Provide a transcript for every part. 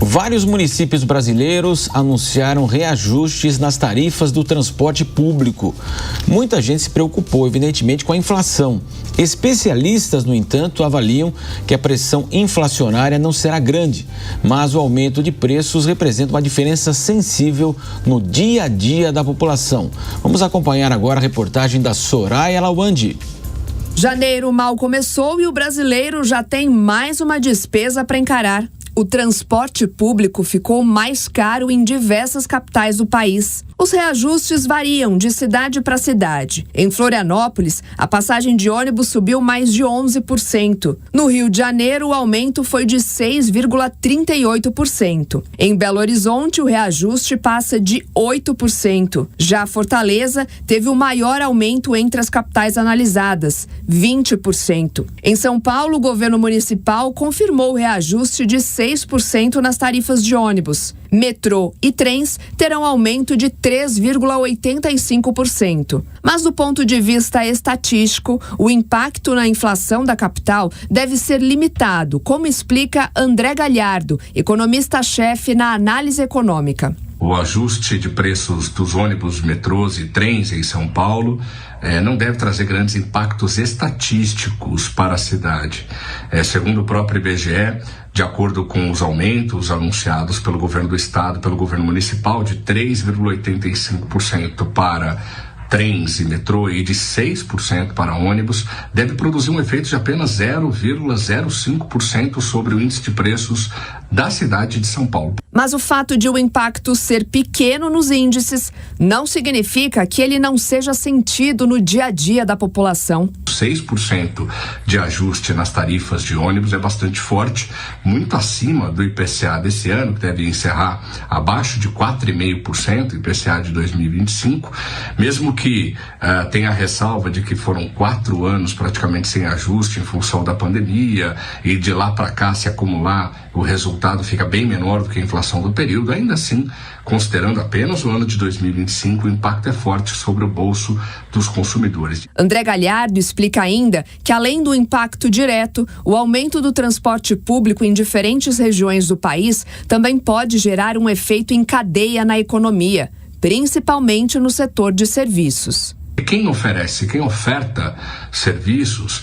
Vários municípios brasileiros anunciaram reajustes nas tarifas do transporte público. Muita gente se preocupou, evidentemente, com a inflação. Especialistas, no entanto, avaliam que a pressão inflacionária não será grande, mas o aumento de preços representa uma diferença sensível no dia a dia da população. Vamos acompanhar agora a reportagem da Soraya Lawandi. Janeiro mal começou e o brasileiro já tem mais uma despesa para encarar. O transporte público ficou mais caro em diversas capitais do país. Os reajustes variam de cidade para cidade. Em Florianópolis, a passagem de ônibus subiu mais de 11%. No Rio de Janeiro, o aumento foi de 6,38%. Em Belo Horizonte, o reajuste passa de 8%. Já Fortaleza teve o maior aumento entre as capitais analisadas, 20%. Em São Paulo, o governo municipal confirmou o reajuste de 6% nas tarifas de ônibus. Metrô e trens terão aumento de 3,85%. Mas do ponto de vista estatístico, o impacto na inflação da capital deve ser limitado, como explica André Galhardo, economista-chefe na Análise Econômica. O ajuste de preços dos ônibus, metrôs e trens em São Paulo não deve trazer grandes impactos estatísticos para a cidade. Segundo o próprio IBGE, de acordo com os aumentos anunciados pelo governo do estado, pelo governo municipal, de 3,85% para trens e metrô e de 6% para ônibus, deve produzir um efeito de apenas 0,05% sobre o índice de preços da cidade de São Paulo. Mas o fato de o impacto ser pequeno nos índices não significa que ele não seja sentido no dia a dia da população. 6% de ajuste nas tarifas de ônibus é bastante forte, muito acima do IPCA desse ano, que deve encerrar abaixo de 4,5%, IPCA de 2025, mesmo que tenha a ressalva de que foram 4 anos praticamente sem ajuste em função da pandemia e de lá para cá se acumular, o resultado fica bem menor do que a inflação do período. Ainda assim, considerando apenas o ano de 2025, o impacto é forte sobre o bolso dos consumidores. André Galhardo explica ainda que, além do impacto direto, o aumento do transporte público em diferentes regiões do país também pode gerar um efeito em cadeia na economia, principalmente no setor de serviços. Quem oferta serviços,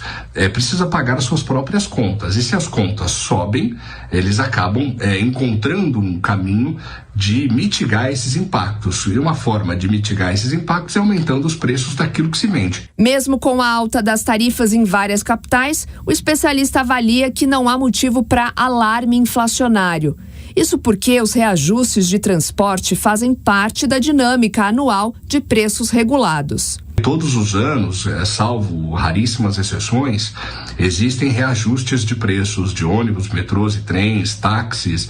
precisa pagar as suas próprias contas. E se as contas sobem, eles acabam encontrando um caminho de mitigar esses impactos. E uma forma de mitigar esses impactos é aumentando os preços daquilo que se vende. Mesmo com a alta das tarifas em várias capitais, o especialista avalia que não há motivo para alarme inflacionário. Isso porque os reajustes de transporte fazem parte da dinâmica anual de preços regulados. Todos os anos, salvo raríssimas exceções, existem reajustes de preços de ônibus, metrôs e trens, táxis,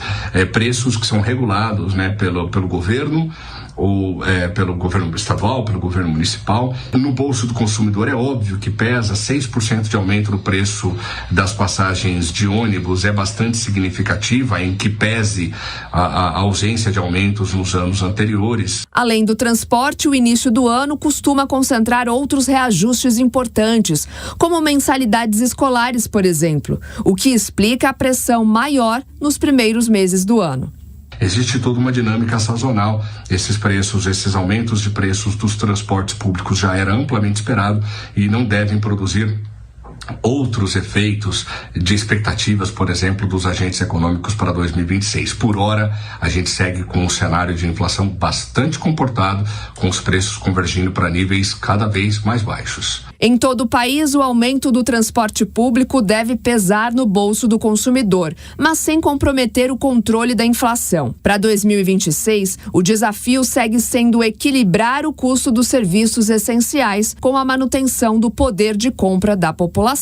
preços que são regulados, pelo governo, ou pelo governo estadual, pelo governo municipal. No bolso do consumidor é óbvio que pesa 6% de aumento no preço das passagens de ônibus, é bastante significativa, em que pese a ausência de aumentos nos anos anteriores. Além do transporte, o início do ano costuma concentrar outros reajustes importantes, como mensalidades escolares, por exemplo, o que explica a pressão maior nos primeiros meses do ano. Existe toda uma dinâmica sazonal. Esses aumentos de preços dos transportes públicos já era amplamente esperado e não devem produzir outros efeitos de expectativas, por exemplo, dos agentes econômicos para 2026. Por hora, a gente segue com um cenário de inflação bastante comportado, com os preços convergindo para níveis cada vez mais baixos. Em todo o país, o aumento do transporte público deve pesar no bolso do consumidor, mas sem comprometer o controle da inflação. Para 2026, o desafio segue sendo equilibrar o custo dos serviços essenciais com a manutenção do poder de compra da população.